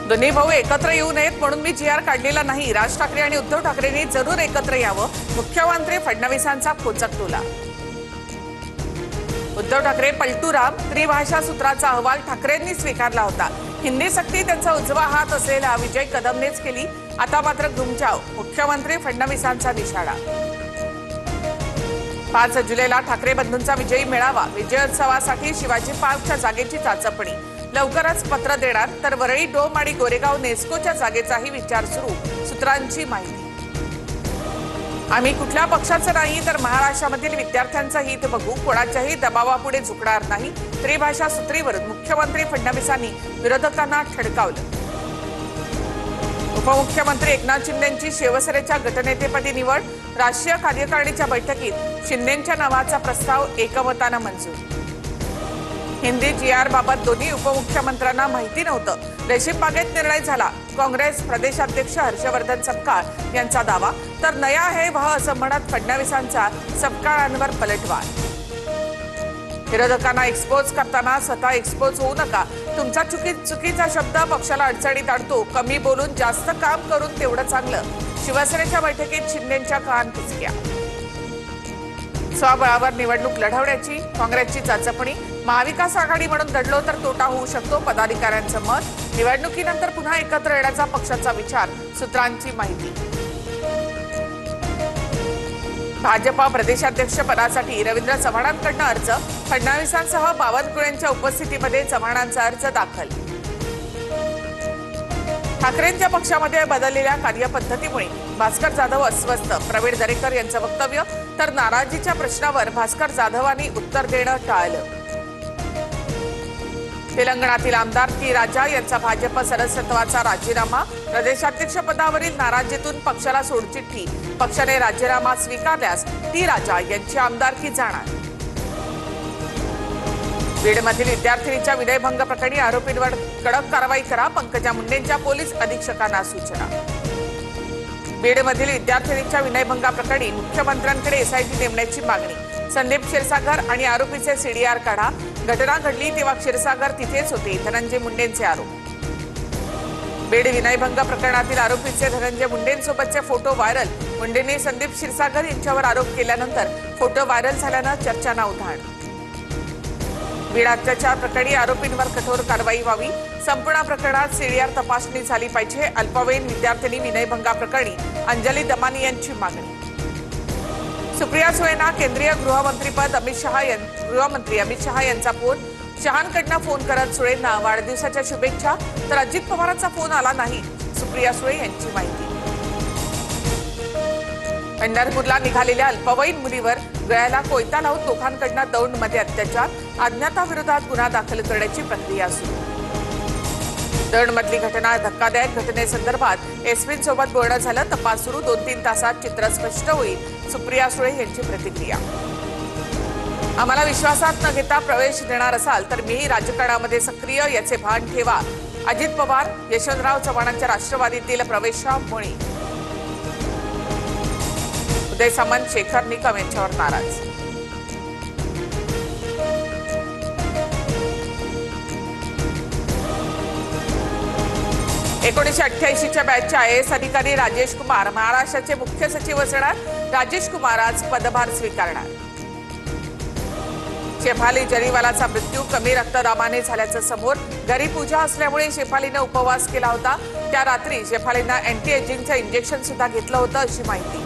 दोन्ही भाऊ एकत्र येऊ नयेत म्हणून मी जी आर काढलेला नाही। राज ठाकरे आणि उद्धव ठाकरेंनी जरूर एकत्र यावं। मुख्यमंत्री फडणवीसांचा खोचक टोला। उद्धव ठाकरे पलटूराम त्रिभाषा सूत्राचा अहवाल ठाकरेंनी स्वीकारला होता। हिंदी सक्ती त्यांचा उजवा हात असलेला विजय कदमनेच केली। आता मात्र घुमजाव। मुख्यमंत्री फडणवीसांचा निशाणा। 5 जुलैला ठाकरे बंधूंचा विजयी मेळावा। विजयोत्सवासाठी शिवाजी पार्कच्या जागेची चाचपणी। लवकरच पत्र देणार। तर वरळी डोम आणि गोरेगाव नेस्कोच्या जागेचाही विचार सुरू। सूत्रांची माहिती। आम्ही कुठल्या पक्षाचं नाही तर महाराष्ट्रामधील विद्यार्थ्यांचं हित बघू। कोणाच्याही दबावापुढे झुकणार नाही। त्रिभाषा सूत्रीवरून मुख्यमंत्री फडणवीसांनी विरोधकांना ठणकावलं। उपमुख्यमंत्री एकनाथ शिंदेंची शिवसेनेच्या गटनेतेपदी निवड। राष्ट्रीय कार्यकारिणीच्या बैठकीत शिंदेंच्या नावाचा प्रस्ताव एकमतानं मंजूर। हिंदी जीआर बाबत दोन्ही उपमुख्यमंत्र्यांना माहिती नव्हतं। रेशीम बागेत निर्णय झाला। काँग्रेस प्रदेशाध्यक्ष हर्षवर्धन सपकाळ यांचा दावा। तर नया है वह असं म्हणत फडणवीसांचा सपकाळांवर पलटवार। विरोधकांना एक्सपोज करताना स्वतः एक्सपोज होऊ नका। तुमचा चुकीचा शब्द पक्षाला अडचणीत आणतो। कमी बोलून जास्त काम करून तेवढं चांगलं। शिवसेनेच्या बैठकीत शिंदेंच्या कान पिचक्या। स्वबळावर निवडणूक लढवण्याची काँग्रेसची चाचपणी। महाविकास आघाडी म्हणून दडलो तर तोटा होऊ शकतो पदाधिकाऱ्यांचं मत। निवडणुकीनंतर पुन्हा एकत्र येण्याचा पक्षाचा विचार। सूत्रांची माहिती। भाजपा प्रदेशाध्यक्ष पदासाठी रवींद्र चव्हाणांकडून अर्ज। फडणवीसांसह बावनकुळेंच्या उपस्थितीमध्ये चव्हाणांचा अर्ज दाखल। ठाकरेंच्या पक्षामध्ये बदललेल्या कार्यपद्धतीमुळे भास्कर जाधव अस्वस्थ। प्रवीण दरेकर यांचं वक्तव्य। तर नाराजीच्या प्रश्नावर भास्कर जाधवांनी उत्तर देणं टाळलं। तेलंगणातील आमदार टी राजा यांचा भाजप सदस्यत्वाचा राजीनामा। प्रदेशाध्यक्ष पदावरील नाराजीतून पक्षाला सोडचिठ्ठी। पक्षाने राजीनामा स्वीकारल्यास टी राजा यांची आमदारकी जाणार। बीडमधील विद्यार्थिनीच्या विनयभंग प्रकरणी आरोपींवर कडक कारवाई करा। पंकजा मुंडेंच्या पोलीस अधीक्षकांना सूचना। बीडमधील विद्यार्थिनीच्या विनयभंगाप्रकरणी मुख्यमंत्र्यांकडे एसआयटी नेमण्याची मागणी। संदीप क्षीरसागर आणि आरोपीचे सीडीआर काढा। घटना घडली तेव्हा क्षीरसागर तिथेच होते। धनंजय मुंडेंचे आरोप। बीड विनयभंग प्रकरणातील आरोपीचे धनंजय मुंडेंसोबतचे फोटो व्हायरल। मुंडेंनी संदीप क्षीरसागर यांच्यावर आरोप केल्यानंतर फोटो व्हायरल झाल्यानं चर्चांना उधाण। बीड अत्याचार प्रकरणी आरोपींवर कठोर कारवाई व्हावी। संपूर्ण प्रकरणात सीडीआर तपासणी झाली पाहिजे। अल्पवयीन विद्यार्थिनी विनयभंगा प्रकरणी अंजली दमानी यांची मागणी। सुप्रिया सुळेंना केंद्रीय गृहमंत्रीपद। गृहमंत्री अमित शहा यांचा फोन। शहांकडनं फोन करत सुळेंना वाढदिवसाच्या शुभेच्छा। तर अजित पवारांचा फोन आला नाही। सुप्रिया सुळे यांची माहिती। पंढरपूरला निघालेल्या अल्पवयीन मुलीवर गळ्याला कोयता लावून दोघांकडनं दौंडमध्ये अत्याचार। अज्ञाताविरोधात गुन्हा दाखल करण्याची प्रक्रिया सुरू। दौंडमधली घटना धक्कादायक। घटनेसंदर्भात एसपींसोबत बोलणं झालं। तपास सुरू। 2-3 तासात चित्र स्पष्ट होईल। सुप्रिया सुळे यांची प्रतिक्रिया। आम्हाला विश्वासात न घेता प्रवेश देणार असाल तर मीही राजकारणामध्ये सक्रिय याचे भान ठेवा। अजित पवार यशवंतराव चव्हाणांच्या राष्ट्रवादीतील प्रवेशामुळे उदय सामंत शेखर निकम यांच्यावर नाराज। एकोणीसशे 88च्या बॅचचे आयएएस अधिकारी राजेश कुमार महाराष्ट्राचे मुख्य सचिव असणार। राजेश कुमार आज पदभार स्वीकारणार। शेफाली जरीवालाचा मृत्यू कमी रक्तदाबाने झाल्याचं समोर। घरी पूजा असल्यामुळे शेफालीनं उपवास केला होता। त्या रात्री शेफालीनं अँटी एजिंगचं इंजेक्शन सुद्धा घेतलं होतं अशी माहिती।